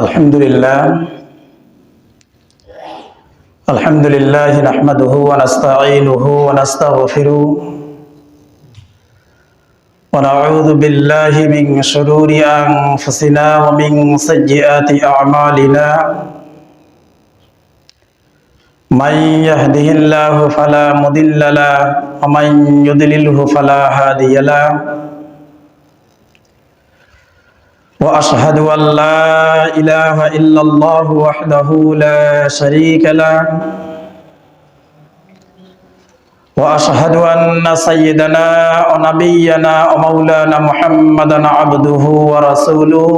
আলহামদুলিল্লাহ নাহমাদুহু ওয়া নাস্তাঈনুহু ওয়া নাস্তাগফিরুহু ওয়া নাউযু বিল্লাহি মিন শুরুরি আনফুসিনা ওয়া মিন সাইয়্যাতি আ'মালিনা মান ইয়াহদিহিল্লাহু ফালা মুদিল্লা লাহু ওয়া মান ইউদ্লিলহু ফালা হাদিয়া লাহু وأشهد أن لا إله إلا الله وحده لا شريك له وأشهد أن سيدنا ونبينا ومولانا محمدا عبده ورسوله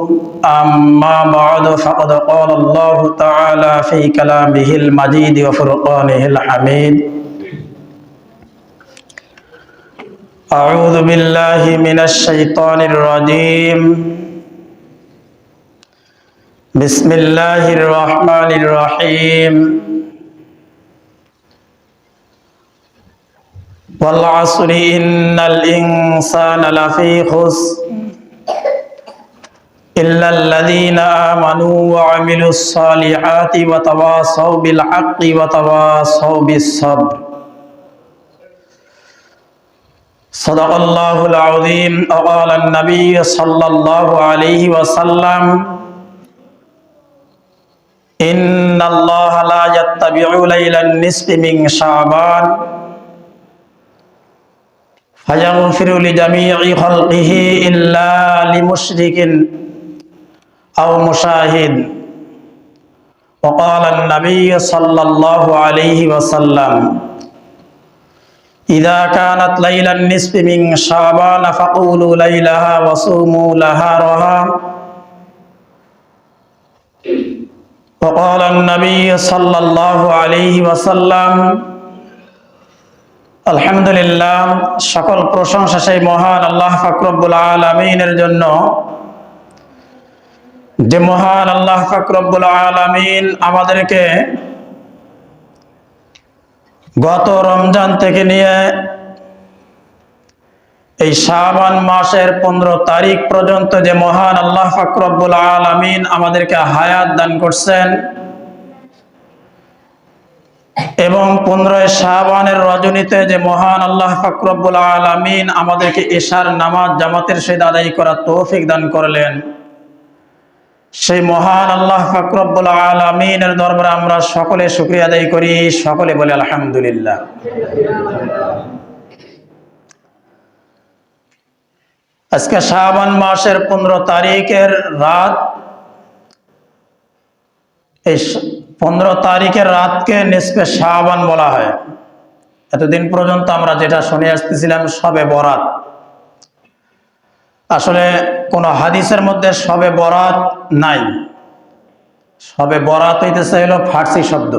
أما بعد فقد قال الله تعالى في كلامه المجيد وفرقانه الحميد أعوذ بالله من الشيطان الرجيم بسم الله الرحمن الرحيم والعصر إن الإنسان لفي خسر إلا الذين آمنوا وعملوا الصالحات وتواصوا بالحق وتواصوا بالصبر صدق الله العظيم وقال النبي صلى الله عليه وسلم إن الله لا يتبع ليل النصف من شعبان فيغفر لجميع خلقه إلا لمشرك أو مشاهد وقال النبي صلى الله عليه وسلم إذا كانت ليل النصف من شعبان فقولوا ليلها وصوموا نهارها وقال النبي صلى الله عليه وسلم আলহামদুলিল্লাহ সকল প্রশংসা সেই মহান আল্লাহ পাক রব্বুল আলামিনের জন্য যে মহান আল্লাহ পাক রব্বুল আলামিন আমাদেরকে গত রমজান থেকে নিয়ে এই শাবান মাসের 15 তারিখ পর্যন্ত যে মহান আল্লাহ পাক রব্বুল আলামিন আমাদেরকে হায়াত দান করছেন এবং 15 শাবানের রজনীতে যে মহান আল্লাহ পাক রব্বুল আলামিন আমাদেরকে ইশার নামাজ জামাতের সাথে আদায় করার তৌফিক দান করলেন, সেই মহান আল্লাহ পাক রব্বুল আলামিনের দরবারে আমরা সকলে শুকরিয়া আদায় করি, সকলে বলে আলহামদুলিল্লাহ। আজকে শাবান মাসের 15 তারিখের রাত, এই 15 তারিখের রাতকে নিসফে শাবান বলা হয়। এতদিন পর্যন্ত আমরা যেটা শুনে আসতেছিলাম শবে বরাত, আসলে কোন হাদিসের মধ্যে শবে বরাত নাই। শবে বরাত হইতেছে হলো ফার্সি শব্দ,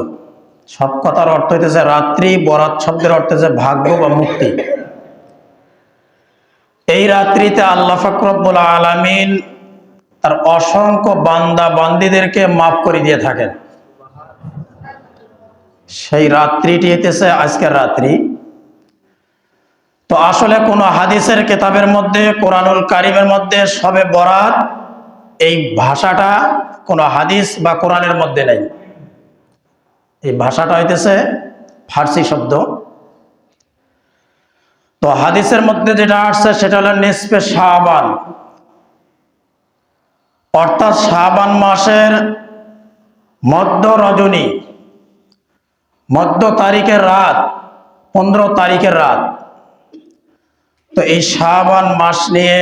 সব কথার অর্থ হইতেছে রাত্রি, বরাত শব্দের অর্থ হচ্ছে ভাগ্য বা মুক্তি। এই রাত্রিতে আল্লাহ পাক রব্বুল আলামিন তার অসংখ্য বান্দা বান্দীদেরকে মাফ করে দিয়ে থাকেন। সেই রাত্রিটি হইতেছে আজকের রাত্রি। তো আসলে কোন হাদিসের কিতাবের মধ্যে, কোরআনুল কারীমের মধ্যে শবে বরাত এই ভাষাটা কোন হাদিস বা কোরআনের মধ্যে নেই। এই ভাষাটা হইতেছে ফার্সি শব্দ। তো হাদিসের মধ্যে যেটা আসছে সেটা হলো নিসফে শাবান, অর্থাৎ শাবান মাসের মধ্য রজনী, মধ্য তারিখের রাত, 15 তারিখের রাত। তো এই শাবান মাস নিয়ে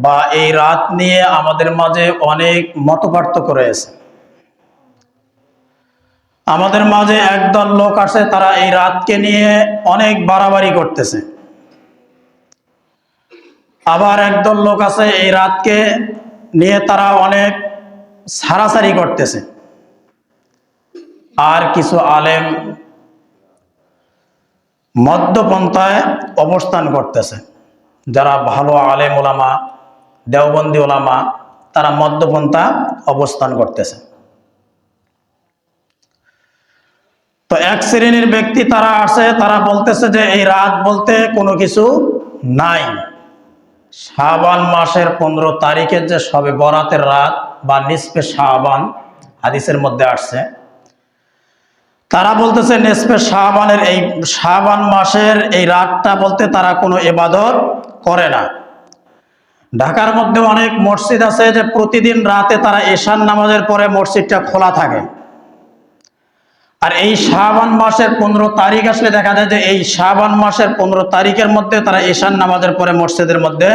বা এই রাত নিয়ে আমাদের মাঝে অনেক মতপার্থক্য রয়েছে। আমাদের মাঝে একদল লোক আছে, তারা এই রাতকে নিয়ে অনেক বাড়াবাড়ি করতেছে। আবার একদল লোক আছে এই রাতকে নিয়ে তারা অনেক ছাড়াছাড়ি করতেছে। আর কিছু আলেম মধ্যপন্থায় অবস্থান করতেছে। যারা ভালো আলেম ওলামা, দেওবন্দি ওলামা, তারা মধ্যপন্থা অবস্থান করতেছে। তো এক শ্রেণীর ব্যক্তি তারা আছে, তারা বলতেছে যে এই রাত বলতে কোনো কিছু নাই। শাবান মাসের 15 তারিখের যে শবে বরাতের রাত বা নিসফে শাবান হাদিসের মধ্যে আসছে। তারা বলতেছে নিসফে শাবানের এই শাবান মাসের এই রাতটা বলতে তারা কোনো ইবাদত করে না। ঢাকার মধ্যে অনেক মসজিদ আছে যে প্রতিদিন রাতে তারা এশার নামাজের পরে মসজিদটা খোলা থাকে। আর এই শাবান মাসের 15 তারিখ আসলে দেখা যায় যে এই শাবান মাসের 15 তারিখের মধ্যে তারা এশার নামাজের পরে মসজিদের মধ্যে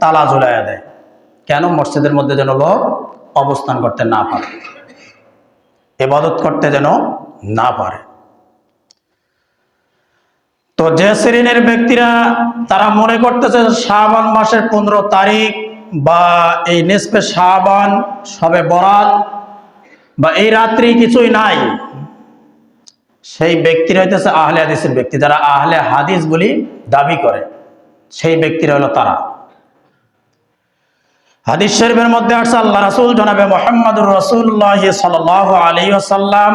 তালা ঝুলাইয়া দেয়। কেন? মসজিদের মধ্যে যেন লোক অবস্থান করতে না পারে, ইবাদত করতে যেন না পারে। তো যে শ্রেণীর ব্যক্তিরা তারা মনে করতেছে শাবান মাসের 15 তারিখ বা এই নিসফে শাবান, শবে বরাত বা এই রাত্রি কিছুই নাই, সেই ব্যক্তিরা হইতেছে আহলে হাদিসের ব্যক্তি। যারা আহলে হাদিস বলি দাবি করে সেই ব্যক্তিরা হলো তারা। হাদিস শরীফের মধ্যে আসছে আল্লাহ রাসূল জনাবে মুহাম্মদুর রাসূলুল্লাহ সাল্লাল্লাহু আলাইহি ওয়াসাল্লাম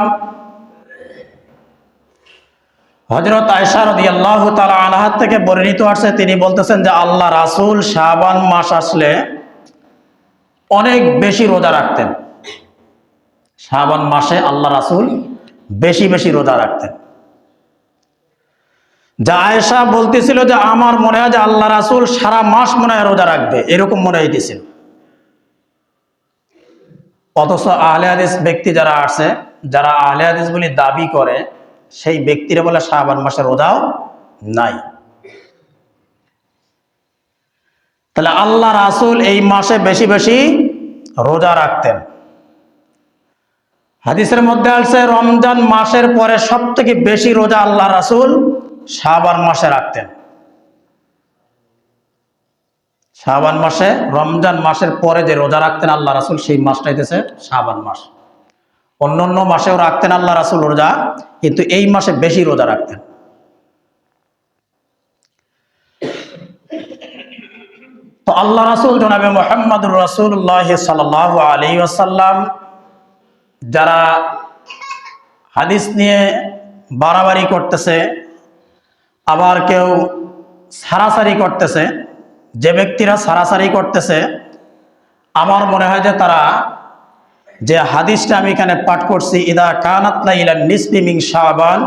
হযরত আয়েশা রাদিয়াল্লাহু তাআলা আনহা থেকে বর্ণিত আছে, তিনি বলতেছেন যে আল্লাহ রাসূল শাবান মাস আসলে অনেক বেশি রোজা রাখতেন। শাবান মাসে আল্লাহ রাসূল বেশি বেশি রোজা রাখতেন। যা আয়েশা বলতেছিল যে আমার মনে হয় যে আল্লাহ রাসূল সারা মাস মনে হয় রোজা রাখবে, এরকম মনে হইতেছিল। অথচ আহলে হাদিস ব্যক্তি যারা আছে, যারা আহলে হাদিস বলে দাবি করে, সেই ব্যক্তিরা বলে শাবান মাসে রোজাও নাই। তাহলে আল্লাহ রাসূল এই মাসে বেশি বেশি রোজা রাখতেন। হাদিসের মধ্যে আছে রমজান মাসের পরে সবথেকে বেশি রোজা আল্লাহ রাসূল শাবান মাসে রাখতেন। শাবান মাসে, রমজান মাসের পরে যে রোজা রাখতেন আল্লাহ রাসূল, সেই মাসটা হইতেছে শাবান মাস। অন্যান্য মাসেও রাখতেন আল্লাহ রাসূল রোজা, কিন্তু এই মাসে বেশি রোজা রাখতেন। তো আল্লাহ রাসূল জনাবে মুহাম্মদুর রাসূলুল্লাহ সাল্লাল্লাহু আলাইহি ওয়াসাল্লাম যারা হাদিস নিয়ে বাড়াবাড়ি করতেছে, আবার কেউ সারাসারি করতেছে, যে ব্যক্তিরা সারাসারি করতেছে, আমার মনে হয় যে তারা যে হাদিসটা আমি এখানে পাঠ করছি, ইদা কানাত লাইলান নিসফি মিন শাবান,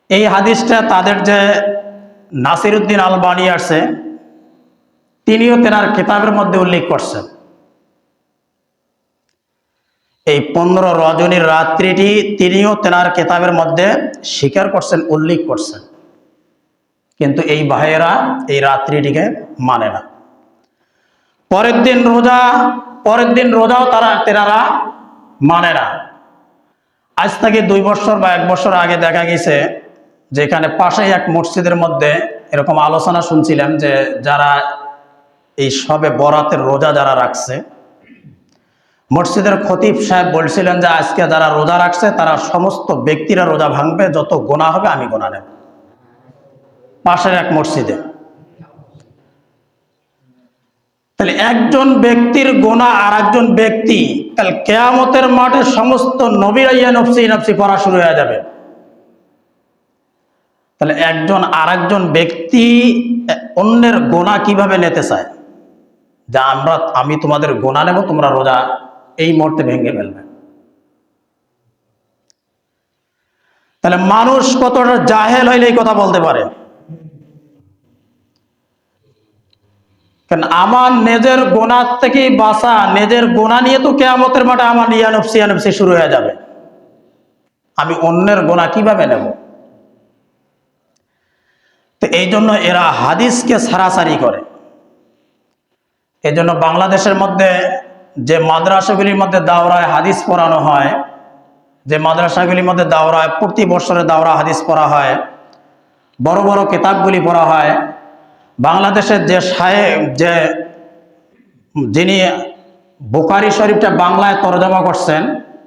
এই হাদিসটা তাদের যে নাসিরউদ্দিন আলবানী আছে, তিনিও তেনার কিতাবের মধ্যে উল্লেখ করছেন। এই 15 রজনীর রাত্রিটি তিনিও তেনার কিতাবের মধ্যে স্বীকার করছেন, উল্লেখ করছেন। কিন্তু এই ভাইয়েরা এই রাত্রিটিকে মানে না। পরের দিন রোজাও তেনারা মানে না। আজ থেকে 2 বছর বা 1 বছর আগে দেখা গেছে, যেখানে পাশেই এক মসজিদের মধ্যে এরকম আলোচনা শুনছিলাম যে যারা এই শবে বরাতের রোজা যারা রাখছে, মসজিদের খতিব সাহেব বলছিলেন যে আজকে যারা রোজা রাখছে তারা সমস্ত ব্যক্তিরা রোজা ভাঙবে, যত গোনা হবে আমি গোনা নেব। পাশের এক মসজিদে। তাহলে একজন ব্যক্তির গোনা আর একজন ব্যক্তি, কাল কিয়ামতের মাঠে সমস্ত নবীরা ইয়া নফসি নফসি পড়া শুরু হয়ে যাবে। তাহলে একজন আর একজন ব্যক্তি অন্যের গোনা কিভাবে নিতে চায়, যে আমি তোমাদের গোনা নেব, তোমরা রোজা এই মুহূর্তে ভেঙে ফেলবে। তাহলে মানুষ কতটা জাহেল হইলে এই কথা বলতে পারে? কারণ আমার নিজের গোনার থেকে বাঁচা, নিজের গোনা নিয়ে তো কিয়ামতের মাঠে আমার ইয়ানফসি শুরু হয়ে যাবে। আমি অন্যের গোনা কিভাবে নেব? তো এই জন্য এরা হাদিসকে সারাসারি করে। এই জন্য বাংলাদেশের মধ্যে যে মাদ্রাসাগুলির মধ্যে দাওরায় হাদিস পড়ানো হয়, যে মাদ্রাসাগুলির মধ্যে দাওরায় প্রতি বছরে দাওরা হাদিস পড়া হয়, বড় বড় কিতাবগুলি পড়া হয়, বাংলাদেশের যিনি বুখারী শরীফটা বাংলায় তরজমা করছেন,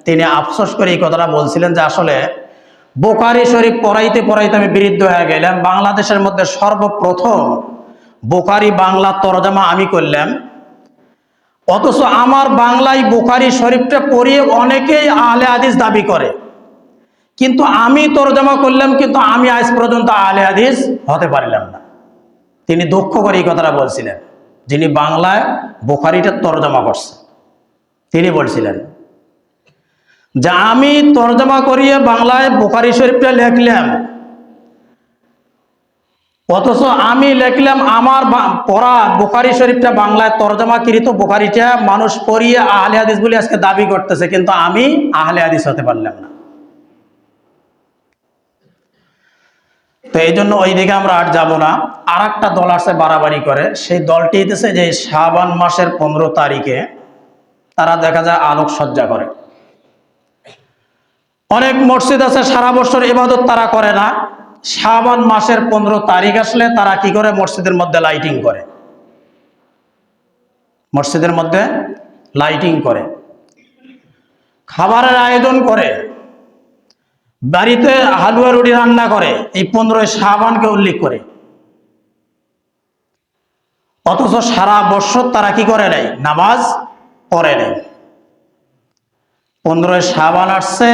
তিনি আফসোস করে এই কথাটা বলছিলেন যে আসলে বুখারী শরীফ পড়াইতে পড়াইতে আমি বিরুদ্ধ হয়ে গেলাম। বাংলাদেশের মধ্যে সর্বপ্রথম বুখারী বাংলা তরজমা আমি করলাম, অথচ আমার বাংলায় বুখারী শরীফটা পড়িয়ে অনেকেই আহলে হাদিস দাবি করে, কিন্তু আমি তরজমা করলাম, কিন্তু আমি আজ পর্যন্ত আহলে হাদিস হতে পারলাম না। তিনি দুঃখ করে এই কথাটা বলছিলেন, যিনি বাংলায় বুখারীটা তরজমা করছেন। তিনি বলছিলেন যে আমি তরজমা করিয়ে বাংলায় বুখারী শরীফটা লিখলাম, অথচ আমি লিখলাম আমার পড়া বুখারী শরীফটা বাংলায় তরজমাকৃত বুখারীটা মানুষ পড়িয়ে আহলে হাদিস বলে আজকে দাবি করতেছে, কিন্তু আমি আহলে হাদিস হতে পারলাম না। তো এই জন্য ওই দিকে আমরা আর যাব না। আর একটা দল আসছে বাড়াবাড়ি করে, সেই দলটি হইতেছে যে শাবান মাসের 15 তারিখে তারা দেখা যায় আলোকসজ্জা করে। অনেক মসজিদ আছে সারা বছর ইবাদত তারা করে না, শাবান মাসের 15 তারিখ আসলে তারা কি করে, মসজিদের মধ্যে লাইটিং করে, মসজিদের মধ্যে লাইটিং করে, খাবারের আয়োজন করে, বাড়িতে হালুয়া রুটি রান্না করে, এই 15 শাবানকে উল্লেখ করে। অথচ সারা বছর তারা কি করে নাই, নামাজ পড়ে নেই। 15 শাবান আসছে,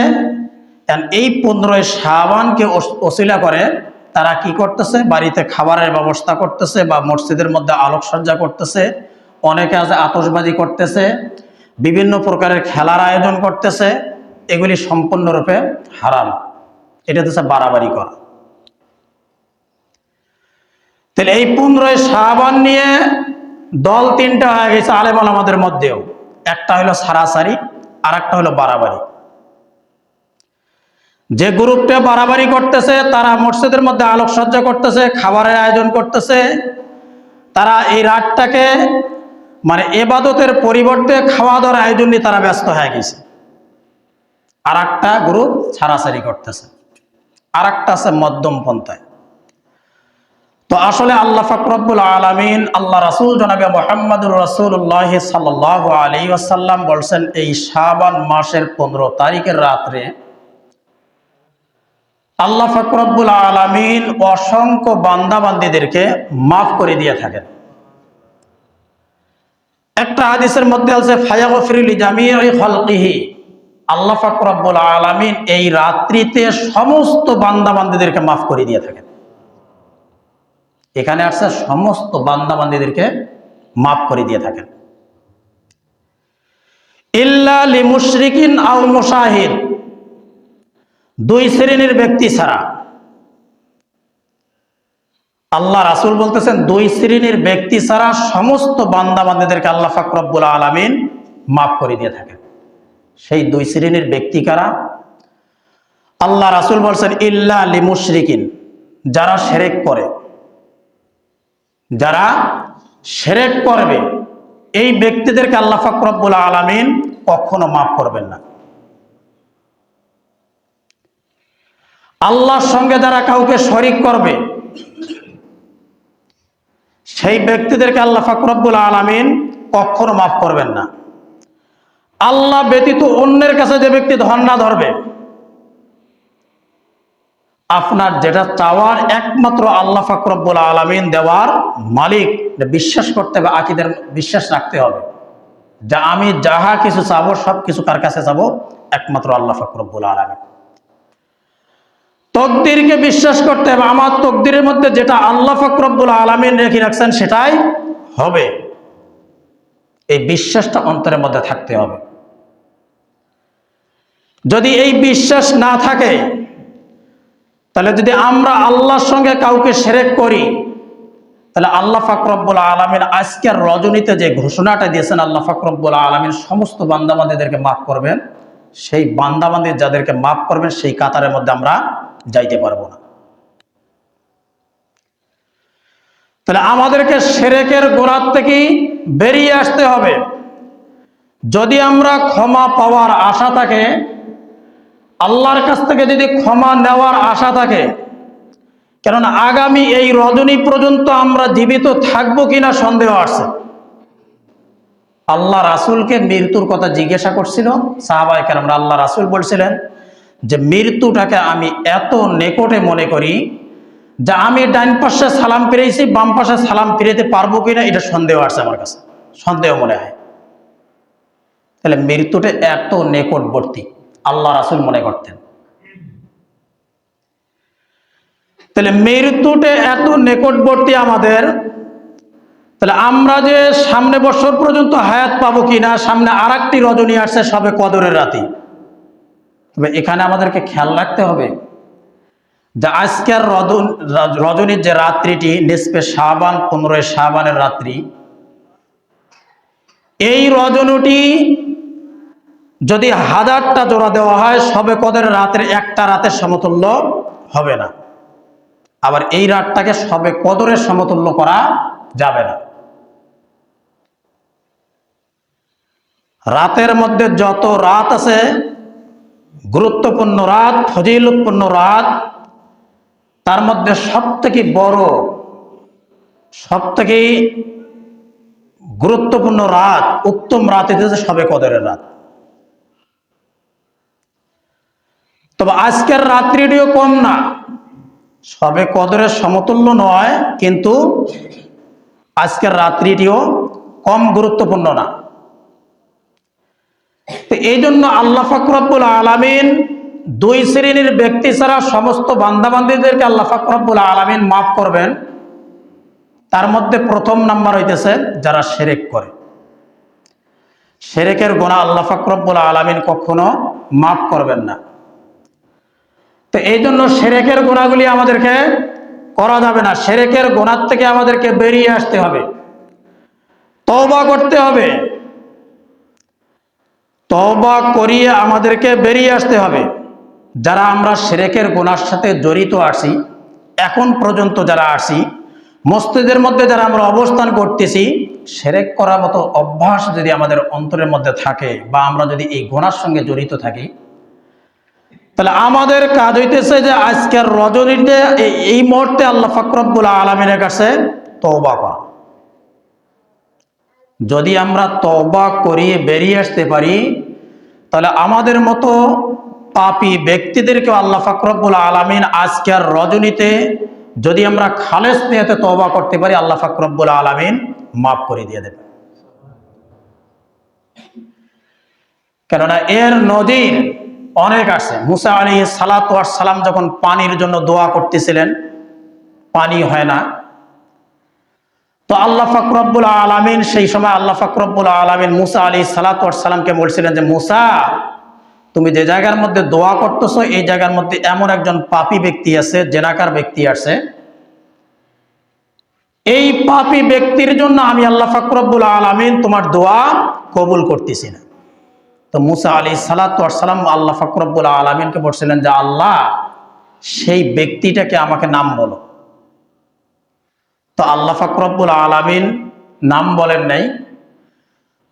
এই 15 শাবানকে ওসিলা করে তারা কি করতেছে, বাড়িতে খাবারের ব্যবস্থা করতেছে বা মসজিদের মধ্যে আলোকসজ্জা করতেছে, অনেকে আছে আতশবাজি করতেছে, বিভিন্ন প্রকারের খেলার আয়োজন করতেছে। এগুলি সম্পূর্ণরূপে হারাম, এটা হচ্ছে বাড়াবাড়ি করা। তাহলে এই 15 শাবান নিয়ে দল তিনটা হয়ে গেছে আলেম ওলামাদের মধ্যেও, একটা হলো সারাসারি, আর একটা হলো বাড়াবাড়ি। যে গ্রুপটা বাড়াবাড়ি করতেছে তারা মসজিদের মধ্যে আলোকসজ্জা করতেছে, খাবারের আয়োজন করতেছে, তারা এই রাতটাকে মানে ইবাদতের পরিবর্তে খাওয়া দাওয়ার আয়োজন নিয়ে তারা ব্যস্ত হয়ে গেছে। আর একটা গ্রুপ ছাড়াছাড়ি করতেছে, আর একটা আছে মধ্যম পন্থায়। তো আসলে আল্লাহ পাক রব্বুল আলামিন, আল্লাহ রাসূল জনাবে মুহাম্মদুর রাসূলুল্লাহ সাল্লাল্লাহু আলাইহি ওয়াসাল্লাম বলছেন, এই শাবান মাসের 15 তারিখের রাত্রে আল্লাহ পাক রব্বুল আলামিন অসংখ্য বান্দা বান্দীদেরকে মাফ করে দিয়ে থাকেন। একটা হাদিসের মধ্যে আছে ফায়াগফিরু লিজামিই খালকিহি, আল্লাহ পাক রব্বুল আলামিন এই রাত্রিতে সমস্ত বান্দা বান্দীদেরকে মাফ করে দিয়ে থাকেন। এখানে আসছে সমস্ত বান্দা বান্দীদেরকে মাফ করে দিয়ে থাকেন, ইল্লা লিমুশরিকিন আও মুশাহিদ, দুই শ্রেণীর ব্যক্তি ছাড়া। আল্লাহ রাসূল বলতেছেন দুই শ্রেণীর ব্যক্তি ছাড়া সমস্ত বান্দা বান্দীদেরকে আল্লাহ পাক রব্বুল আলামিন মাফ করে দিয়ে থাকেন। সেই দুই শ্রেণীর ব্যক্তি কারা? আল্লাহ রাসূল বলছেন ইল্লা লিমুশরিকিন, যারা শিরক করে, যারা শিরক করবে এই ব্যক্তিদেরকে আল্লাহ পাক রব্বুল আলামিন কখনো মাফ করবেন না। আল্লাহর সঙ্গে যারা কাউকে শরীক করবে সেই ব্যক্তিদেরকে আল্লাহ পাক রব্বুল আলামিন কখনো মাফ করবেন না। আল্লাহ ব্যতীত অন্যের কাছে যে ব্যক্তি ধর্ণা ধরবে, আপনার যেটা চাওয়ার একমাত্র আল্লাহ পাক রব্বুল আলামিন দেওয়ার মালিক, বিশ্বাস করতে হবে, আকীদার বিশ্বাস রাখতে হবে যে আমি যাহা কিছু চাবো সব কিছু কার কাছে চাবো, একমাত্র আল্লাহ পাক রব্বুল আলামিন। তকদিরকে বিশ্বাস করতে হবে, আমার তকদিরের মধ্যে যেটা আল্লাহ পাক রব্বুল আলামিন রেখে রাখছেন সেটাই হবে, এই বিশ্বাসটা অন্তরের মধ্যে থাকতে হবে। যদি এই বিশ্বাস না থাকে, তাহলে যদি আমরা আল্লাহর সঙ্গে কাউকে শিরক করি, তাহলে আল্লাহ পাক রব্বুল আলামিন আজকের রজনীতে যে ঘোষণাটা দিয়েছেন, আল্লাহ পাক রব্বুল আলামিন সমস্ত বান্দাবান্দীদেরকে মাফ করবেন, সেই বান্দাবান্দী যাদেরকে মাফ করবেন সেই কাতারের মধ্যে আমরা যাইতে পারবো না। তাহলে আমাদেরকে শিরকের গোড়ার থেকে বেরিয়ে আসতে হবে। যদি আমরা ক্ষমা পাওয়ার আশা থাকে, আল্লাহর কাছ থেকে যদি ক্ষমা নেওয়ার আশা থাকে, কেননা আগামী এই রজনী পর্যন্ত আমরা জীবিত থাকবো কিনা সন্দেহ আছে। আল্লাহ রাসূলকে মৃত্যুর কথা জিজ্ঞাসা করছিল সাহাবায়ে কেরামরা, আল্লাহ রাসূল বলছিলেন যে মৃত্যুটাকে আমি এত নিকটে মনে করি যে আমি ডান পাশে সালাম ফিরেছি, বাম পাশে সালাম ফিরাতে পারবো কিনা এটা সন্দেহ আছে, আমার কাছে সন্দেহ মনে হয়। তাহলে মৃত্যুটা এত নিকটবর্তী আল্লাহ রাসূল মনে করতেন। তাহলে মৃত্যুটা এত নিকটবর্তী আমাদের, তাহলে আমরা যে সামনে বছর পর্যন্ত হায়াত পাবো কিনা, সামনে আর একটি রজনী আসছে সবে কদরের রাতে। তবে এখানে আমাদেরকে খেয়াল রাখতে হবে যে আজকের রজনীর যে রাত্রিটি নিসফে শাবান, 15 শাবানের রাত্রি, এই রজনীটি যদি 1000টা জোড়া দেওয়া হয় সবে কদরের রাতের একটা রাতের সমতুল্য হবে না। আবার এই রাতটাকে সবে কদরের সমতুল্য করা যাবে না। রাতের মধ্যে যত রাত আছে, গুরুত্বপূর্ণ রাত, ফজিলতপূর্ণ রাত, তার মধ্যে সবথেকে বড়, সবথেকে গুরুত্বপূর্ণ রাত, উত্তম রাত হচ্ছে সবে কদরের রাত। তবে আজকের রাত্রিটিও কম না, সবে কদরের সমতুল্য নয়, কিন্তু আজকের রাত্রিটিও কম গুরুত্বপূর্ণ না। তো এই জন্য আল্লাহ পাক রব্বুল আলামিন দুই শ্রেণীর ব্যক্তি ছাড়া সমস্ত বান্দাবান্দীদেরকে আল্লাহ পাক রব্বুল আলামিন মাফ করবেন। তার মধ্যে প্রথম নাম্বার হইতেছে যারা শিরক করে। শিরকের গুনাহ আল্লাহ পাক রব্বুল আলামিন কখনো মাফ করবেন না। তো এই জন্য শিরকের গুনাহগুলি আমাদেরকে করা যাবে না। শিরকের গুনাহ থেকে আমাদেরকে বেরিয়ে আসতে হবে, তওবা করতে হবে, তওবা করিয়ে আমাদেরকে বেরিয়ে আসতে হবে। যারা আমরা শিরকের গুনাহর সাথে জড়িত আছি, এখন পর্যন্ত যারা আছি, মসজিদের মধ্যে যারা আমরা অবস্থান করতেছি, শিরক করার মতো অভ্যাস যদি আমাদের অন্তরের মধ্যে থাকে বা আমরা যদি এই গুনাহর সঙ্গে জড়িত থাকি, তাহলে আমাদের কাজ হইতেছে যে আজকের রজনীতে এই মুহূর্তে আল্লাহ পাক রব্বুল আলামিনের কাছে তওবা করা। যদি আমরা তওবা করিয়ে বেরিয়ে আসতে পারি, তাহলে আমাদের মতো পাপী ব্যক্তিদেরকে আল্লাহ পাক রব্বুল আলামিন আজকের রজনীতে যদি আমরা খালেস নিয়তে তওবা করতে পারি, আল্লাহ পাক রব্বুল আলামিন মাফ করে দিয়ে দেবেন। কেননা এর নজির অনেক আছে। মুসা আলাইহিস সালাতু ওয়াস সালাম যখন পানির জন্য দোয়া করতেছিলেন, পানি হয় না, তো আল্লাহ পাক রব্বুল আলামিন সেই সময় আল্লাহ পাক রব্বুল আলামিন মুসা আলাইহিস সালাতু ওয়াস সালামকে বলছিলেন যে মুসা, তুমি যে জায়গার মধ্যে দোয়া করতেছো এই জায়গার মধ্যে এমন একজন পাপী ব্যক্তি আছে, জেনাকার ব্যক্তি আছে, এই পাপী ব্যক্তির জন্য আমি আল্লাহ পাক রব্বুল আলামিন তোমার দোয়া কবুল করতেছি না। তো মুসা আলাইহিস সালাতু ওয়াস সালাম আল্লাহ পাক রব্বুল আলামিনকে বলছিলেন যে আল্লাহ, সেই ব্যক্তিটাকে আমাকে নাম বলো। তো আল্লাহ পাক রব্বুল আলামিন নাম বলেন নাই।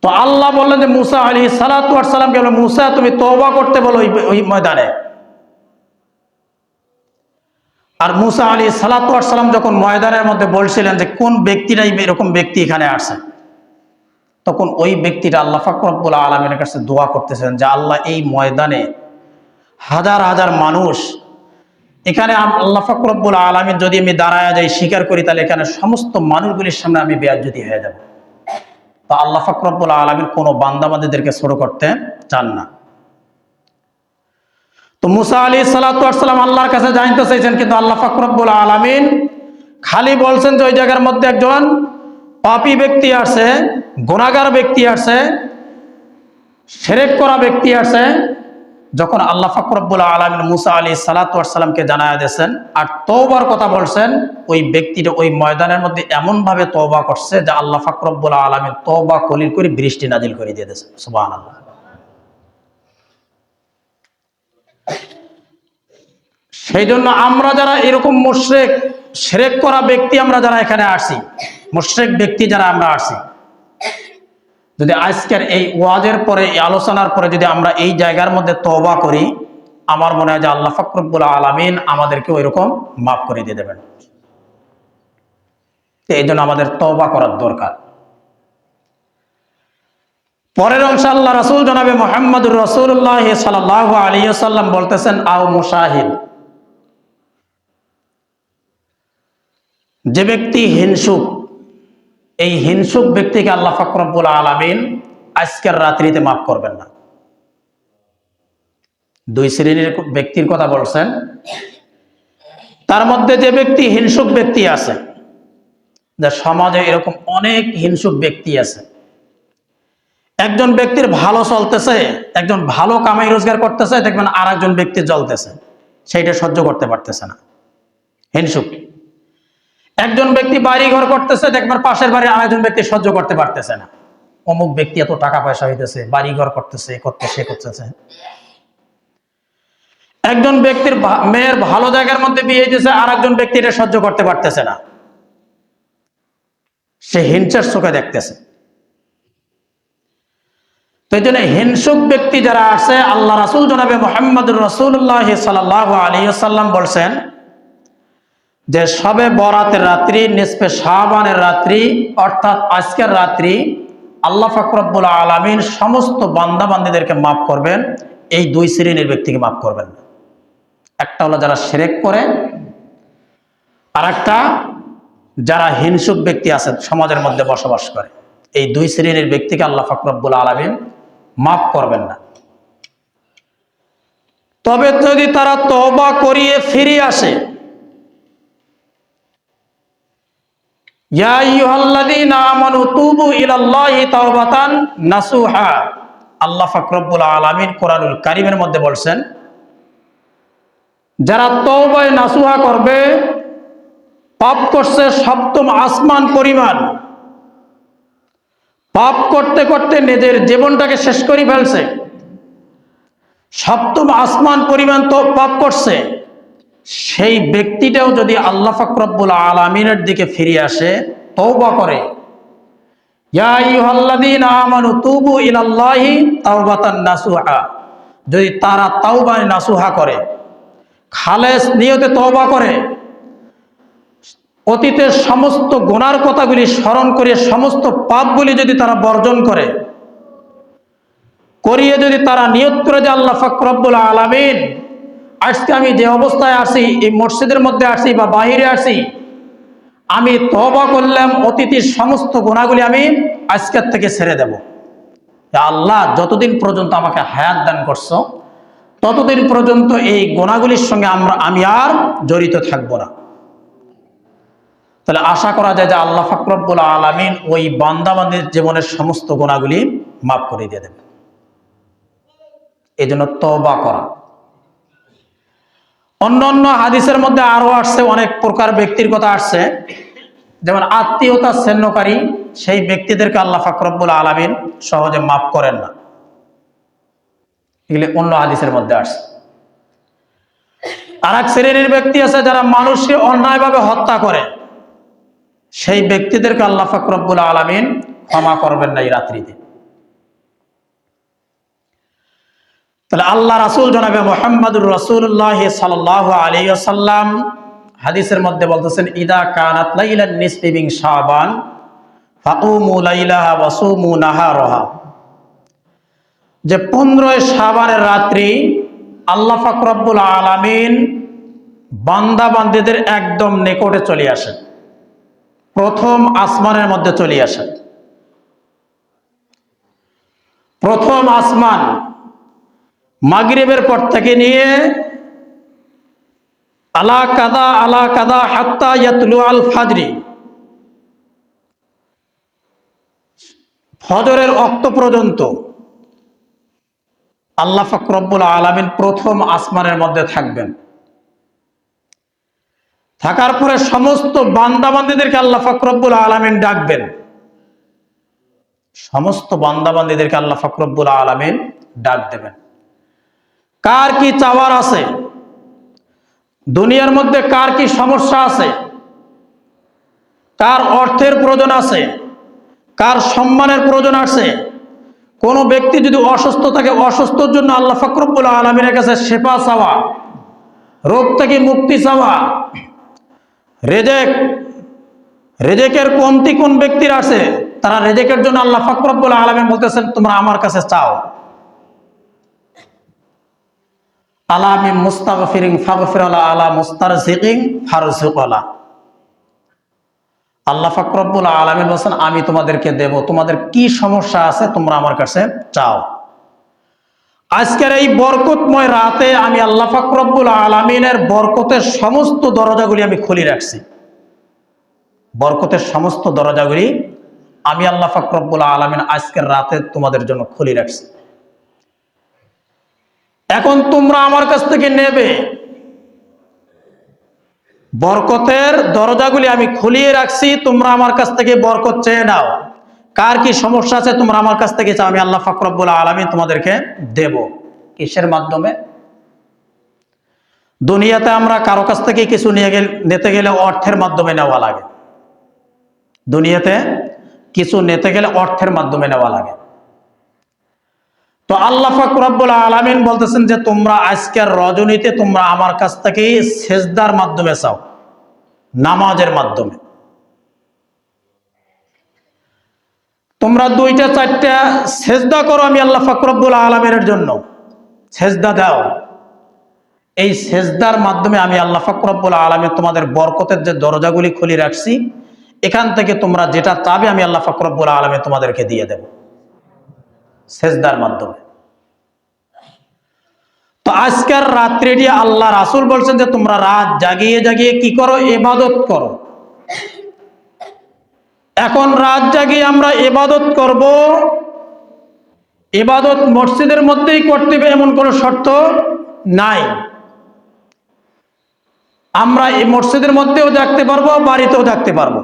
তো আল্লাহ বললেন যে মুসা আলাইহিস সালাতু ওয়াস সালামকে, মুসা তুমি তওবা করতে বলো ওই ময়দানে। আর মুসা আলাইহিস সালাতু ওয়াস সালাম যখন ময়দানের মধ্যে বলছিলেন যে কোন ব্যক্তিরাই এরকম ব্যক্তি এখানে আসে, তখন ওই ব্যক্তিটা আল্লাহ পাক রব্বুল আলামিনের কাছে দোয়া করতেছেন যে আল্লাহ, এই ময়দানে হাজার হাজার মানুষ, এখানে আল্লাহ পাক রব্বুল আলামিন যদি আমি দাঁড়ায় যাই স্বীকার করি, তাহলে এখানে সমস্ত মানুষগুলির সামনে আমি বেয়াজ্জতি হয়ে যাব। তো আল্লাহ পাক রব্বুল আলামিন কোনো বান্দাবান্দীদেরকে ছোট করতে চান না। তো মুসা আলাইহিস সালাতু ওয়াস সালাম আল্লাহর কাছে জানতে চাইছেন, কিন্তু আল্লাহ পাক রব্বুল আলামিন খালি বলছেন যে ওই জায়গার মধ্যে একজন পাপী ব্যক্তি আছে, গুনাহগার ব্যক্তি আছে, শিরক করা ব্যক্তি আছে। যখন আল্লাহ পাক রব্বুল আলামিন মুসা আলাইহিস সালাতু ওয়াস সালামকে জানায়া দিয়েছেন আর তওবার কথা বলছেন, ওই ব্যক্তিটা ওই ময়দানের মধ্যে এমন ভাবে তওবা করছে যে আল্লাহ পাক রব্বুল আলামিন তওবা কলিল করে বৃষ্টি নাজিল করে দিয়ে দিয়েছেন। সুবহানাল্লাহ। সেই জন্য আমরা যারা এরকম মুশরিক, শিরক করা ব্যক্তি আমরা যারা এখানে আসি, মুশরিক ব্যক্তি যারা আমরা আসি, যদি আজকের এই ওয়াজের পরে, এই আলোচনার পরে যদি আমরা এই জায়গার মধ্যে তওবা করি, আমার মনে হয় যে আল্লাহ পাক রব্বুল আলামিন আমাদেরকে ওইরকম মাফ করে দিয়ে দেবেন। এই জন্য আমাদের তওবা করার দরকার। পরের অংশে আল্লাহ রাসূল জনাবে মুহাম্মদুর রাসূলুল্লাহ সাল্লাল্লাহু আলাইহি ওয়াসাল্লাম বলতেছেন, আও মুশাহিদ, যে ব্যক্তি হিংসুক, এই হিংসুক ব্যক্তিকে আল্লাহ পাক রব্বুল আলামিন আজকের রাত্রিতে মাফ করবেন না। দুই শ্রেণীর ব্যক্তির কথা বলছেন। তার মধ্যে যে ব্যক্তি হিংসুক ব্যক্তি আছে, যে সমাজে এরকম অনেক হিংসুক ব্যক্তি আছে। একজন ব্যক্তির ভালো চলতেছে, একজন ভালো কামাই রোজগার করতেছে, দেখবেন আর একজন ব্যক্তি জ্বলতেছে, সেইটা সহ্য করতে পারতেছে না, হিংসুক। একজন ব্যক্তি বাড়ি ঘর করতেছে, দেখবেন পাশের বাড়ির আরেকজন ব্যক্তি সহ্য করতে পারতেছে না, অমুক ব্যক্তি এত টাকা পয়সা হইতেছে, বাড়ি ঘর করতেছে, সে করতেছে। একজন ব্যক্তির মেয়ের ভালো জায়গার মধ্যে বিয়ে হইতেছে, আর একজন ব্যক্তি এটা সহ্য করতে পারতেছে না, সে হিংসার চোখে দেখতেছে। তো এই জন্য হিংসুক ব্যক্তি যারা আছে, আল্লাহ রাসূল জনাবে মুহাম্মদুর রাসূলুল্লাহ সাল্লাল্লাহু আলাইহি ওয়াসাল্লাম বলছেন যে শবে বরাতের রাত্রি, নিসফে শাবানের রাত্রি, অর্থাৎ আজকের রাত্রি আল্লাহ পাক রব্বুল আলামিন সমস্ত বান্দা বান্দীদেরকে মাফ করবেন, এই দুই শ্রেণীর ব্যক্তিকে মাফ করবেন। একটা হলো যারা শিরক করে, আর একটা যারা হিংসুক ব্যক্তি আছে সমাজের মধ্যে বসবাস করে। এই দুই শ্রেণীর ব্যক্তিকে আল্লাহ পাক রব্বুল আলামিন মাফ করবেন না। তবে যদি তারা তওবা করিয়ে ফিরে আসে, ইয়া আইয়ুহাল্লাযীনা আমানু তুবু ইলাল্লাহি তাওবাতান নাসুহা, আল্লাহ পাক রব্বুল আলামিন কোরআনুল কারীমের মধ্যে বলছেন, যারা তওবায়ে নাসুহা করবে, পাপ করছে সপ্তম আসমান পরিমাণ, পাপ করতে করতে নিজের জীবনটাকে শেষ করে ফেলছে, সপ্তম আসমান পরিমাণ তো পাপ করছে, সেই ব্যক্তিটাও যদি আল্লাহ পাক রব্বুল আলামিনের দিকে ফিরে আসে, তওবা করে, ইয়া আইয়ুহাল্লাযীনা আমানু তুবু ইলাল্লাহি তাওবাতান নাসুহা, যদি তারা তাওবা নাসুহা করে, খালেস নিয়তে তওবা করে, অতীতের সমস্ত গুনার কথাগুলি স্মরণ করে সমস্ত পাপগুলি যদি তারা বর্জন করে, করিয়ে যদি তারা নিয়ত করে যে আল্লাহ পাক রব্বুল আলামিন, আজকে আমি যে অবস্থায় আছি, এই মসজিদের মধ্যে আছি বা বাহিরে আছি, আমি তওবা করলাম, অতীতের সমস্ত গুনাহগুলি আমি আজকের থেকে ছেড়ে দেব। আল্লাহ যতদিন পর্যন্ত আমাকে হায়াত দান করছো, ততদিন পর্যন্ত এই গুনাহগুলির সঙ্গে আমি আর জড়িত থাকবো না। তাহলে আশা করা যায় যে আল্লাহ পাক রব্বুল আলামিন ওই বান্দাবান্দির জীবনের সমস্ত গুনাহগুলি মাফ করে দিয়ে দেবেন। এই জন্য তওবা করা। অন্যান্য হাদিসের মধ্যে আরো আসছে, অনেক প্রকার ব্যক্তির কথা আসছে, যেমন আত্মীয়তা ছিন্নকারী, সেই ব্যক্তিদেরকে আল্লাহ পাক রব্বুল আলামিন সহজে মাফ করেন না, এগুলি অন্য হাদিসের মধ্যে আসছে। আর এক শ্রেণীর ব্যক্তি আছে যারা মানুষকে অন্যায়ভাবে হত্যা করে, সেই ব্যক্তিদেরকে আল্লাহ পাক রব্বুল আলামিন ক্ষমা করবেন না এই রাত্রিতে। তাহলে আল্লাহ রাসূল জনাবে মুহাম্মদুর রাসূলুল্লাহ সাল্লাল্লাহু আলাইহি ওয়াসাল্লাম হাদিসের মধ্যে বলতেছেন, ইদা কানাত লাইলান নিসফি মিন শাবান ফাকুমু লাইলাহা ওয়া সুমু নাহারাহা, যে 15 শাবানের রাত্রি আল্লাহ পাক রব্বুল আলামিন বান্দা বান্দীদের একদম নিকটে চলে আসেন, প্রথম আসমানের মধ্যে চলে আসেন। প্রথম আসমান মাগরিবের পর থেকে নিয়ে আলা কাদা হাত্তা ইয়াতলু আল ফাজরি, ফজরের ওয়াক্ত পর্যন্ত আল্লাহ পাক রব্বুল আলামিন প্রথম আসমানের মধ্যে থাকবেন। থাকার পরে সমস্ত বান্দা বান্দীদেরকে আল্লাহ পাক রব্বুল আলামিন ডাকবেন, সমস্ত বান্দা বান্দীদেরকে আল্লাহ পাক রব্বুল আলামিন ডাক দেবেন। কার কি চাওয়ার আছে, দুনিয়ার মধ্যে কার কি সমস্যা আছে, কার অর্থের প্রয়োজন আছে, কার সম্মানের প্রয়োজন আছে, কোন ব্যক্তি যদি অসুস্থ থাকে, অসুস্থর জন্য আল্লাহ পাক রব্বুল আলামিনের কাছে শেফা চাওয়া, রোগ থেকে মুক্তি চাওয়া, রেজেকের কমতি কোন ব্যক্তির আছে, তারা রেজেকের জন্য আল্লাহ পাক রব্বুল আলামিন বলতেছেন তোমরা আমার কাছে চাও। আলা মিন মুস্তাগফিরিন ফাগফির আলা মুস্তারজিকিন ফারজুকলা, আল্লাহ পাক রব্বুল আলামিন বলেন আমি তোমাদেরকে দেব, তোমাদের কি সমস্যা আছে তোমরা আমার কাছে চাও। আজকের এই বরকতময় রাতে আমি আল্লাহ পাক রব্বুল আলামিনের বরকতের সমস্ত দরজাগুলি আমি খুলে রাখছি। বরকতের সমস্ত দরজাগুলি আমি আল্লাহ পাক রব্বুল আলামিন আজকের রাতে তোমাদের জন্য খুলে রাখছি। এখন তোমরা আমার কাছ থেকে নেবে, বরকতের দরজাগুলি আমি খুলিয়ে রাখছি, তোমরা আমার কাছ থেকে বরকত চেয়ে নাও। কার কি সমস্যা আছে তোমরা আমার কাছ থেকে চাও, আমি আল্লাহ পাক রব্বুল আলামিন তোমাদেরকে দেব। কিসের মাধ্যমে? দুনিয়াতে আমরা কারো কাছ থেকে কিছু নিতে গেলে অর্থের মাধ্যমে নেওয়া লাগে। দুনিয়াতে কিছু নিতে গেলে অর্থের মাধ্যমে নেওয়া লাগে। তো আল্লাহ পাক রব্বুল আলামিন বলতেছেন যে তোমরা আজকের রজনীতে তোমরা আমার কাছ থেকে সেজদার মাধ্যমে চাও, নামাজের মাধ্যমে। তোমরা 2টা 4টা সেজদা করো আমি আল্লাহ পাক রব্বুল আলামিনের জন্য, সেজদা দাও। এই সেজদার মাধ্যমে আমি আল্লাহ পাক রব্বুল আলামিন তোমাদের বরকতের যে দরজাগুলি খুলে রাখছি, এখান থেকে তোমরা যেটা চাবে আমি আল্লাহ পাক রব্বুল আলামিন তোমাদেরকে দিয়ে দেব সেজদার মাধ্যমে। তো আজকের রাত্রিটি আল্লাহ রাসূল বলছেন যে তোমরা রাত জাগিয়ে জাগিয়ে কি করো? ইবাদত করো। এখন রাত জাগিয়ে আমরা ইবাদত করব, ইবাদত মসজিদের মধ্যেই করতে হবে এমন কোনো শর্ত নাই। আমরা এই মসজিদের মধ্যেও জাগতে পারবো, বাড়িতেও জাগতে পারবো।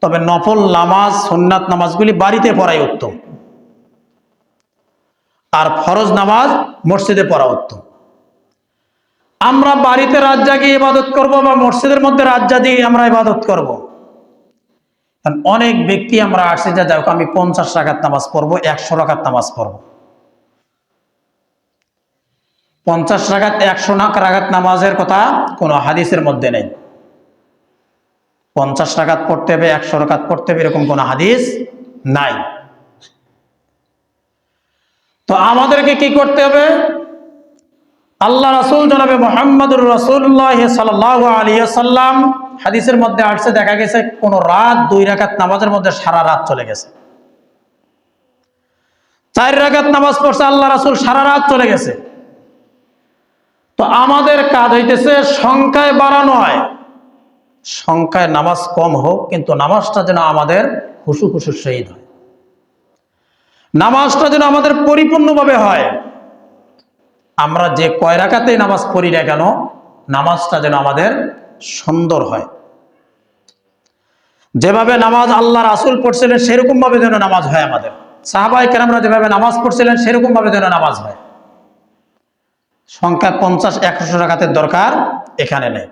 তবে নফল নামাজ, সুন্নাত নামাজগুলি বাড়িতে পড়াই উত্তম, আর ফরজ নামাজ মসজিদে পড়া উত্তম। আমরা বাড়িতে রাত জাগিয়ে ইবাদত করব বা মসজিদের মধ্যে রাত জাগিয়ে আমরা ইবাদত করব। অনেক ব্যক্তি আমরা আসছে যে যাই হোক আমি 50 রাকাত নামাজ পড়বো, 100 রাকাত নামাজ পড়বো। 50 রাকাত 100 রাকাত নামাজের কথা কোনো হাদিসের মধ্যে নেই। 50 রাকাত পড়তে হবে, 100 রাকাত পড়তে হবে, এরকম কোনো হাদিস নাই। তো আমাদেরকে কি করতে হবে? আল্লাহ রাসূল জনাবে মুহাম্মদুর রাসূলুল্লাহ সাল্লাল্লাহু আলাইহি ওয়াসাল্লাম হাদিসের মধ্যে আসছে, দেখা গেছে কোন রাত 2 রাকাত নামাজের মধ্যে সারা রাত চলে গেছে। 4 রাকাত নামাজ পড়ছে আল্লাহ রাসূল, সারা রাত চলে গেছে। তো আমাদের কাজ হইতেছে সংখ্যায় বাড়ানো হয়, সংখ্যায় নামাজ কম হোক, কিন্তু নামাজটা যেন আমাদের খুশু খুশুর সহিত হয়, নামাজটা যেন আমাদের পরিপূর্ণভাবে হয়। আমরা যে কয় রাকাতেই নামাজ পড়ি না কেন, নামাজটা যেন আমাদের সুন্দর হয়। যেভাবে নামাজ আল্লাহ রাসূল পড়ছিলেন সেরকম ভাবে যেন নামাজ হয় আমাদের। সাহাবায়ে কেরামরা যেভাবে নামাজ পড়ছিলেন সেরকম ভাবে যেন নামাজ হয়। সংখ্যা 50-100 রাকাতের দরকার এখানে নেই।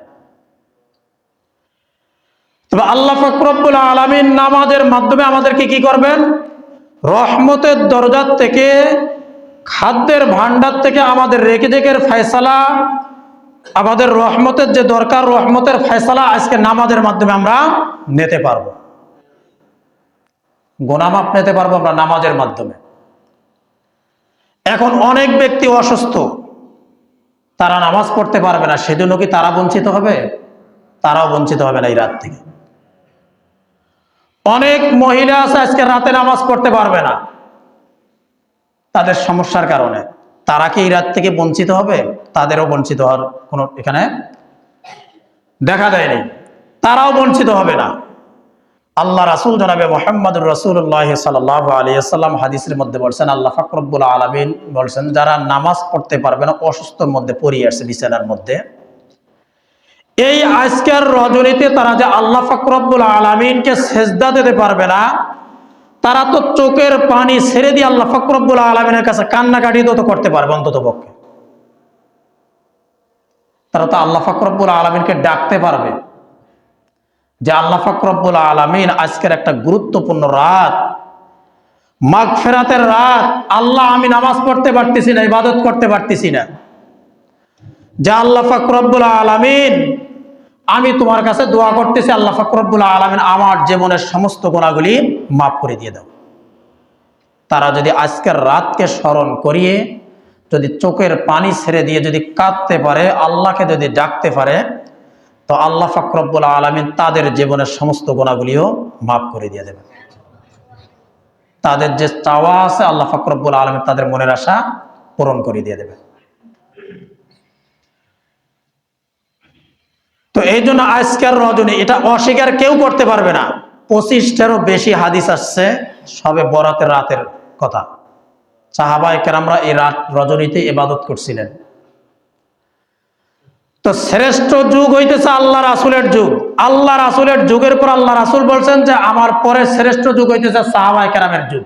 তবে আল্লাহ পাক রব্বুল আলামিন নামাজের মাধ্যমে আমাদেরকে কি করবেন? রহমতের দরজা থেকে, খাদ্যের ভান্ডার থেকে আমাদের রেজেকের ফয়সালা, আমাদের রহমতের যে দরকার, রহমতের ফয়সালা আজকে নামাজের মাধ্যমে আমরা নিতে পারবো। গুনাহ মাফ নিতে পারবো আমরা নামাজের মাধ্যমে। এখন অনেক ব্যক্তি অসুস্থ, তারা নামাজ পড়তে পারবে না, সেজন্য কি তারা বঞ্চিত হবে? তারাও বঞ্চিত হবে না এই রাত থেকে। অনেক মহিলা আছে আজকে রাতে নামাজ পড়তে পারবে না তাদের সমস্যার কারণে, তারা কি এই রাত থেকে বঞ্চিত হবে? তাদেরও বঞ্চিত হওয়ার কোনো এখানে দেখা দেয়নি, তারাও বঞ্চিত হবে না। আল্লাহ রাসূল জনাবে মুহাম্মদুর রাসূলুল্লাহ সাল্লাল্লাহু আলাইহি ওয়াসাল্লাম হাদিসের মধ্যে বলছেন, আল্লাহ পাক রব্বুল আলামিন বলছেন যারা নামাজ পড়তে পারবে না, অসুস্থর মধ্যে পড়ে আছে বিছানার মধ্যে, এই আজকের রজনীতে তারা যে আল্লাহ পাক রব্বুল আলামিনকে সেজদা দিতে পারবে না, তারা তো চোখের পানি ছেড়ে দিয়ে আল্লাহ পাক রব্বুল আলামিনের কাছে কান্নাকাটি তো করতে পারবে অন্তত পক্ষে। তারা তো আল্লাহ পাক রব্বুল আলামিনকে ডাকতে পারবে যে আল্লাহ পাক রব্বুল আলামিন আজকের একটা গুরুত্বপূর্ণ রাত, মাগফিরাতের রাত, আল্লাহ আমি নামাজ পড়তে পারতেছি না, ইবাদত করতে পারতেছি না, যে আল্লাহ পাক রব্বুল আলামিন আমি তোমার কাছে দোয়া করতেছি, আল্লাহ পাক রব্বুল আলামিন আমার জীবনের সমস্ত গুনাহগুলি মাফ করে দিয়ে দাও। তারা যদি আজকের রাতকে স্মরণ করিয়ে যদি চোখের পানি ছেড়ে দিয়ে যদি কাঁদতে পারে, আল্লাহকে যদি ডাকতে পারে, তো আল্লাহ পাক রব্বুল আলামিন তাদের জীবনের সমস্ত গুনাহগুলিও মাফ করে দিয়ে দেবেন। তাদের যে চাওয়া আছে আল্লাহ পাক রব্বুল আলামিন তাদের মনের আশা পূরণ করে দিয়ে দেবেন। তো এই জন্য আজকের রজনী এটা অস্বীকার কেউ করতে পারবে না। 25টারও বেশি হাদিস আসছে সবে বরাতের রাতের কথা। সাহাবায়ে কেরামরা এই রাত রজনীতে ইবাদত করছিলেন। তো শ্রেষ্ঠ যুগ হইতেছে আল্লাহ রাসূলের যুগ। আল্লাহ রাসূলের যুগের পর আল্লাহ রাসূল বলছেন যে আমার পরে শ্রেষ্ঠ যুগ হইতেছে সাহাবায়ে কেরামের যুগ।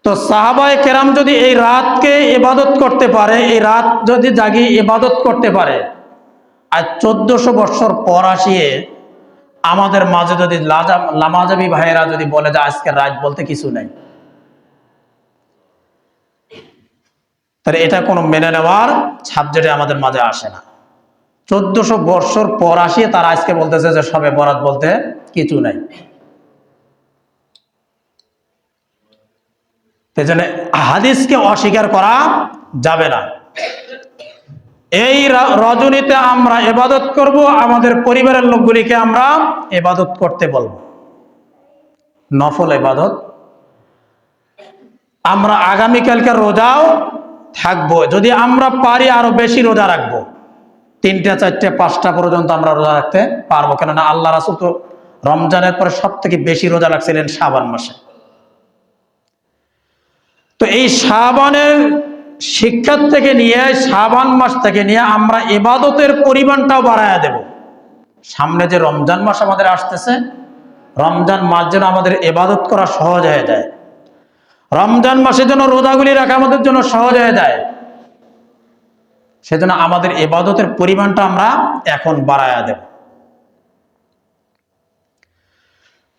তো সাহাবায়ে কেরাম যদি এই রাতকে ইবাদত করতে পারে, এই রাত যদি জাগিয়ে ইবাদত করতে পারে, আর 1400 বছর পর আসিয়ে আমাদের মাঝে যদি লামাজাবি ভাইয়েরা যদি বলে যে আজকের রাত বলতে কিছু নাই, তাহলে এটা কোনো মেনে নেওয়ার সাবজেক্টে আমাদের মাঝে আসে না। 1400 বছর পর আসিয়ে তারা আজকে বলতেছে যে সবে বরাত বলতে কিছু নাই। সেজন্য হাদিসকে অস্বীকার করা যাবে না। এই রজনীতে আমরা ইবাদত করব, আমাদের পরিবারের লোকগুলিকে আমরা ইবাদত করতে বলবো, নফল ইবাদত। আমরা আগামীকালকে রোজাও থাকবো, যদি আমরা পারি আরো বেশি রোজা রাখবো, 3টা 4টা 5টা পর্যন্ত আমরা রোজা রাখতে পারবো। কেননা আল্লাহ রাসূল তো রমজানের পরে সব থেকে বেশি রোজা রাখছিলেন শাবান মাসে। তো এই শাবানের শিক্ষা থেকে নিয়ে, শাবান মাস থেকে নিয়ে আমরা ইবাদতের পরিমাণটাও বাড়ায়া দেব। সামনে যে রমজান মাস আমাদের আসতেছে, রমজান মাস যেন আমাদের ইবাদত করা সহজ হয়ে যায়, রমজান মাসের জন্য রোজাগুলি রাখা আমাদের জন্য সহজ হয়ে যায়, সেজন্য আমাদের ইবাদতের পরিমাণটা আমরা এখন বাড়ায়া দেব।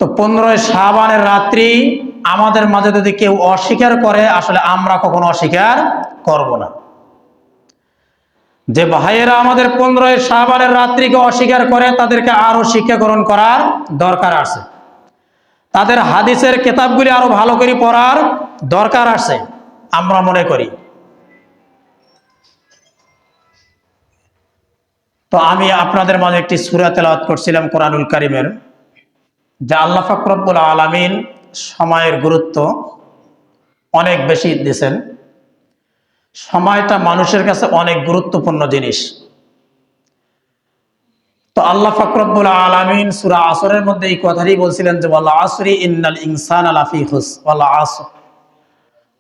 তো 15 শাবানের রাত্রি আমাদের মাঝে যদি কেউ অস্বীকার করে, আসলে আমরা কখনো অস্বীকার করব না। যে ভাইয়েরা আমাদের 15 শাবানের রাত্রিকে অস্বীকার করে, তাদেরকে আরো শিক্ষা গ্রহণ করার দরকার আছে, তাদের হাদিসের কিতাবগুলি আরো ভালো করে পড়ার দরকার আছে আমরা মনে করি। তো আমি আপনাদের মাঝে একটি সূরা তেলাওয়াত করছিলাম কোরআনুল কারীমের, যে আল্লাহ পাক রব্বুল আলামিন সময়ের গুরুত্ব অনেক বেশি দিয়েছেন। সময়টা মানুষের কাছে অনেক গুরুত্বপূর্ণ জিনিস। তো আল্লাহ পাক রব্বুল আলামিন সূরা আসরের মধ্যে এই কথাই বলছিলেন যে ওয়াল আসরি ইন্নাল ইনসানা লাফি খুসর, ওয়াল আসর,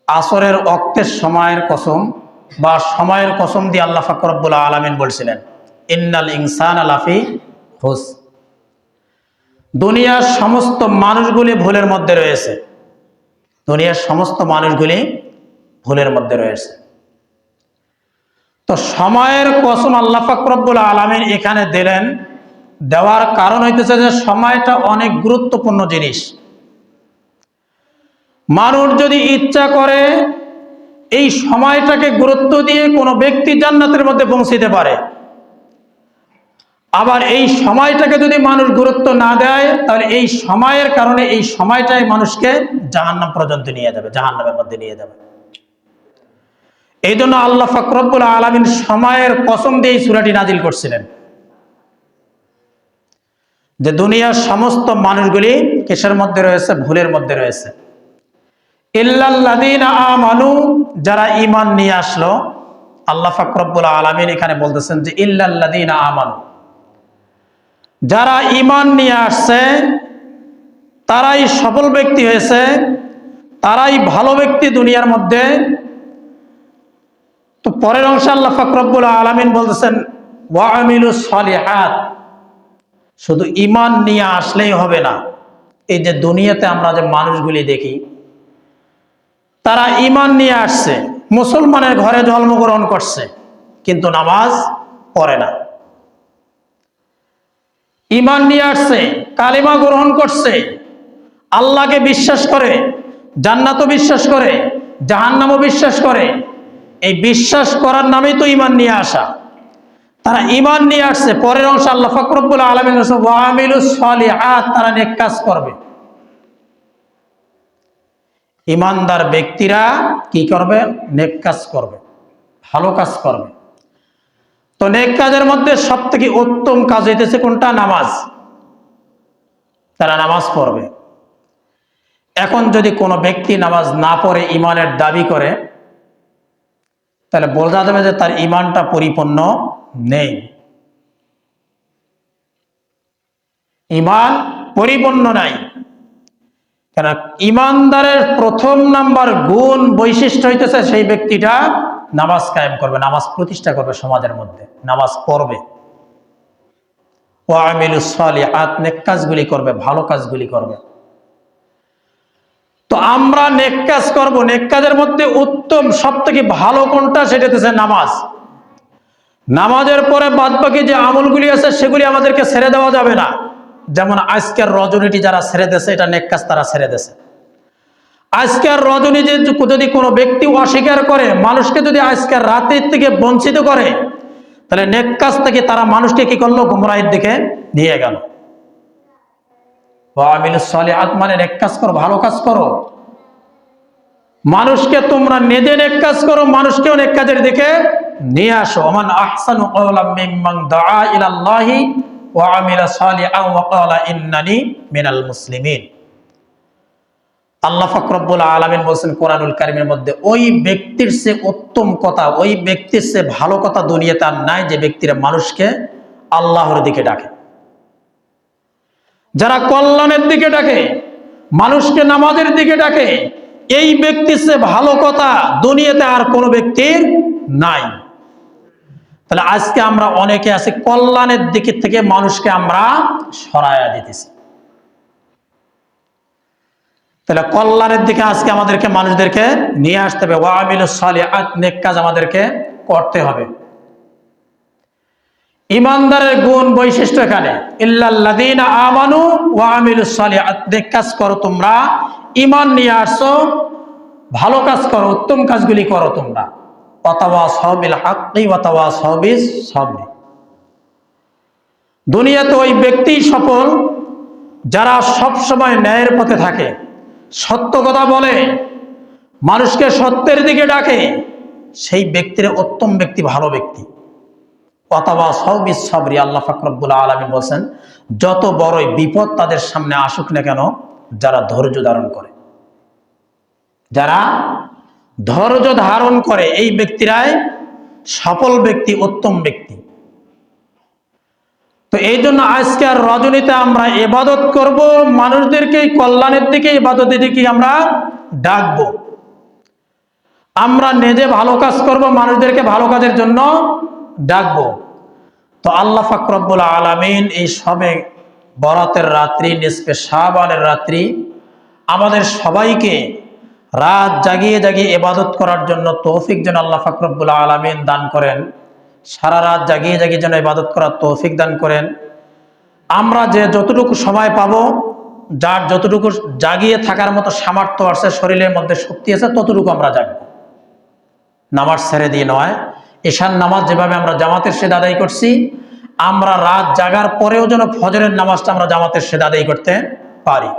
আসরের ওয়াক্তের সময়ের কসম বা সময়ের কসম দিয়ে আল্লাহ পাক রব্বুল আলামিন বলছিলেন ইন্নাল ইনসানা লাফি খুসর। দুনিয়ার সমস্ত মানুষগুলি ভুলের মধ্যে রয়েছে, দুনিয়ার সমস্ত মানুষগুলি ভুলের মধ্যে রয়েছে। তো সময়ের কসম আল্লাহ পাক রব্বুল আলামিন এখানে দিলেন, দেওয়ার কারণ হইতেছে যে সময়টা অনেক গুরুত্বপূর্ণ জিনিস। মানুষ যদি ইচ্ছা করে এই সময়টাকে গুরুত্ব দিয়ে কোনো ব্যক্তি জান্নাতের মধ্যে পৌঁছতে পারে, আবার এই সময়টাকে যদি মানুষ গুরুত্ব না দেয়, তাহলে এই সময়ের কারণে এই সময়টাই মানুষকে জাহান্নাম পর্যন্ত নিয়ে যাবে, জাহান্নামের মধ্যে নিয়ে যাবে। এই জন্য আল্লাহ পাক রব্বুল আলামিন সময়ের কসম দিয়ে এই সূরাটি নাজিল করছিলেন, যে দুনিয়ার সমস্ত মানুষগুলি কিসের মধ্যে রয়েছে? ভুলের মধ্যে রয়েছে। ইল্লাল্লাযীনা আমানু, যারা ঈমান নিয়ে আসলো। আল্লাহ পাক রব্বুল আলামিন এখানে বলতেছেন যে ইল্লাল্লাযীনা আমানু, যারা ঈমান নিয়ে আসছে তারাই সফল ব্যক্তি হয়েছে, তারাই ভালো ব্যক্তি দুনিয়ার মধ্যে। তো পরের অংশে আল্লাহ পাক রব্বুল আলামিন বলতেছেন ওয়া আমিলুস সলিহাত, শুধু ঈমান নিয়ে আসলেই হবে না। এই যে দুনিয়াতে আমরা যে মানুষগুলি দেখি, তারা ঈমান নিয়ে আসছে, মুসলমানের ঘরে জন্মগ্রহণ করছে, কিন্তু নামাজ পড়ে না। ঈমান নিয়ে আসছে, কালিমা গ্রহণ করছে, আল্লাহকে বিশ্বাস করে, জান্নাতও বিশ্বাস করে, জাহান্নামও বিশ্বাস করে। এই বিশ্বাস করার নামেই তো ঈমান নিয়ে আসা। তারা ঈমান নিয়ে আসছে, পরের অংশে আল্লাহ পাক রব্বুল আলামিন ওয়া আমিলুস সলিহাত, তারা নেক কাজ করবে। ঈমানদার ব্যক্তিরা কি করবে? নেক কাজ করবে, ভালো কাজ করবে। তো নেক কাজের মধ্যে সবথেকে উত্তম কাজ হইতেছে কোনটা? নামাজ। তারা নামাজ পড়বে। এখন যদি কোনো ব্যক্তি নামাজ না পড়ে ঈমানের দাবি করে, তাহলে বোঝা যাবে যে তার ঈমানটা পরিপূর্ণ নেই। ঈমান পরিপূর্ণ নাই। কেন? ঈমানদারের প্রথম নাম্বার গুণ বৈশিষ্ট্য হইতেছে সেই ব্যক্তিটা নামাজ কায়েম করবে, নামাজ প্রতিষ্ঠা করবে, সমাজের মধ্যে নামাজ পড়বে, ওয়া আমিলুস সালিহাত, নেক কাজগুলি করবে, ভালো কাজগুলি করবে। তো আমরা নেক কাজ করব, নেক কাজের মধ্যে উত্তম সবথেকে ভালো কোনটা? সেটা হচ্ছে নামাজ। নামাজের পরে বাদ বাকি যে আমলগুলি আছে সেগুলি আমাদেরকে ছেড়ে দেওয়া যাবে না। যেমন আজকের রজনীটি যারা ছেড়ে দিয়েছে, এটা নেক কাজ তারা ছেড়ে দিয়েছে। আজকের রজনী যদি কোনো ব্যক্তি অস্বীকার করে, মানুষকে যদি আজকের রাতের থেকে বঞ্চিত করে, তাহলে নেক কাজ থেকে তারা মানুষকে কি করলো? গুমরাহির দিকে নিয়ে গেল। ওয়া আমিলুস সালিহাত মানে নেক কাজ করো, ভালো কাজ করো, মানুষকে তোমরা নিজে নেক কাজ করো, মানুষকেও নেক কাজের দিকে নিয়ে আসো। ওমান আহসানু কওলাম মিম্মান দাআ ইলাল্লাহি ওয়া আমিলা সালিহান ওয়া ক্বালা ইন্নানি মিনাল মুসলিমিন। আল্লাহ পাক রব্বুল আলামিন বলেন কোরআনুল কারীমের মধ্যে, ওই ব্যক্তির চেয়ে উত্তম কথা, ওই ব্যক্তির চেয়ে ভালো কথা দুনিয়াতে আর নাই যে ব্যক্তিরা মানুষকে আল্লাহর দিকে ডাকে, যারা কল্যাণের দিকে ডাকে, মানুষকে নামাজের দিকে ডাকে। এই ব্যক্তির চেয়ে ভালো কথা দুনিয়াতে আর কোনো ব্যক্তির নাই। তাহলে আজকে আমরা অনেকে আছি কল্যাণের দিকে থেকে মানুষকে আমরা সরায়া দিতেছি। তাহলে কল্যাণের দিকে আজকে আমাদেরকে মানুষদেরকে নিয়ে আসতে হবে। ওয়া আমিলুস সালিহাত, নেক কাজ আমাদেরকে করতে হবে। ঈমানদারের গুণ বৈশিষ্ট্য এখানে, ইল্লাল্লাযীনা আমানু ওয়া আমিলুস সালিহাত, নেক কাজ করো তোমরা, ঈমান নিয়ে আসছো, ভালো কাজ করো, উত্তম কাজগুলি করো তোমরা। ওয়া তাওয়াসাউ বিল হাক্কি ওয়া তাওয়াসাউ বিস সাবরি। দুনিয়াতে ওই ব্যক্তি সফল যারা সব সময় ন্যায়ের পথে থাকে, সত্য কথা বলে, মানুষকে সত্যের দিকে ডাকে, সেই ব্যক্তির উত্তম ব্যক্তি, ভালো ব্যক্তি। ওয়াতাওয়াসাউ বিস সাবরি, আল্লাহ পাক রব্বুল আলামিন বলেন, যত বড়ই বিপদ তাদের সামনে আসুক না কেন, যারা ধৈর্য ধারণ করে, যারা ধৈর্য ধারণ করে, এই ব্যক্তিরাই সফল ব্যক্তি, উত্তম ব্যক্তি। তো এই জন্য আজকের রজনীতে আমরা ইবাদত করব, মানুষদেরকে কল্যাণের দিকে, ইবাদতের দিকে আমরা ডাকবো। আমরা নিজে ভালো কাজ করব, মানুষদেরকে ভালো কাজের জন্য ডাকবো। তো আল্লাহ পাক রব্বুল আলামিন এই সবে বরাতের রাত্রি, নিসফে শাবানের রাত্রি আমাদের সবাইকে রাত জাগিয়ে জাগিয়ে ইবাদত করার জন্য তৌফিক যেন আল্লাহ পাক রব্বুল আলামিন দান করেন। সারা রাত জাগিয়ে জাগিয়ে যেন ইবাদত করার তৌফিক দান করেন। আমরা যে যতটুকু সময় পাবো, যার যতটুকু জাগিয়ে থাকার মতো সামর্থ্য আছে, শরীরের মধ্যে শক্তি আছে, ততটুকু আমরা জাগবো। নামাজ ছেড়ে দিয়ে নয়। ঈশার নামাজ যেভাবে আমরা জামাতের সাথে আদায় করছি, আমরা রাত জাগার পরেও যেন ফজরের নামাজটা আমরা জামাতের সাথে আদায় করতে পারি।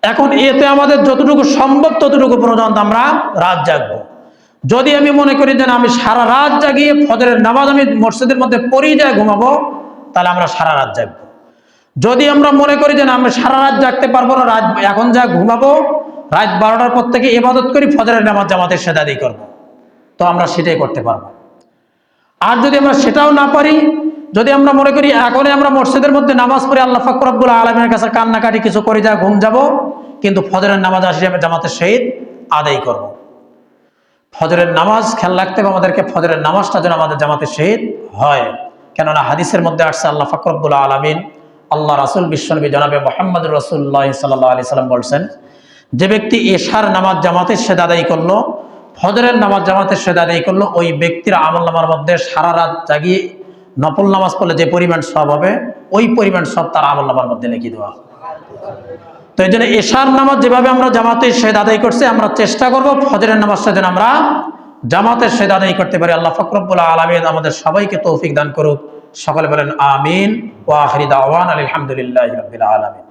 এখন এতে আমাদের যতটুকু সম্ভব ততটুকু পর্যন্ত আমরা রাত জাগবো। যদি আমি মনে করি যে আমি সারা রাত জাগিয়ে ফজরের নামাজ আমি মসজিদের মধ্যে পড়িয়ে যায় ঘুমাবো, তাহলে আমরা সারা রাত জাগবো। যদি আমরা মনে করি যে আমি সারা রাত জাগতে পারবো না, রাত এখন যা ঘুমাবো, রাত 12টার পর থেকে ইবাদত করি, ফজরের নামাজ জামাতের সাথে আদায় করবো, তো আমরা সেটাই করতে পারবো। আর যদি আমরা সেটাও না পারি, যদি আমরা মনে করি এখনই আমরা মসজিদের মধ্যে নামাজ পড়ে আল্লাহ পাক রব্বুল আলামিনের কাছে কান্নাকাটি কিছু করে যা ঘুম যাব, কিন্তু ফজরের নামাজ আসি আমি জামাতের সহিত আদায় করব। ফজরের নামাজ খেয়াল রাখতে হবে আমাদেরকে, ফজরের নামাজটা যেন আমাদের জামাতের সহিত হয়। কেননা হাদিসের মধ্যে আসছে আল্লাহ পাক রব্বুল আলামিন, আল্লাহ রাসূল বিশ্বনবী জনাবে মুহাম্মদুর রাসূলুল্লাহ সাল্লাল্লাহু আলাইহি সাল্লাম বলছেন, যে ব্যক্তি এশার নামাজ জামাতের সাথে আদায় করলো, ফজরের নামাজ জামাতের সাথে আদায় করলো, ওই ব্যক্তির আমলনামার মধ্যে সারা রাত জাগিয়ে নফল নামাজ পড়লে যে পরিমাণ সওয়াব হবে, ওই পরিমাণ সওয়াব তার আমলনামার মধ্যে লিখে দেওয়া। তো এই জন্য এশার নামাজ যেভাবে আমরা জামাতের সাথে আদায় করছি, আমরা চেষ্টা করব ফজরের নামাজটা যেন আমরা জামাতের সাথে আদায় করতে পারি। আল্লাহ পাক রব্বুল আলামিন আমাদের সবাইকে তৌফিক দান করুক। সকলে বলেন আমিন। ওয়া আখিরি দাওয়ানা আলহামদুলিল্লাহি রাব্বিল আলামিন।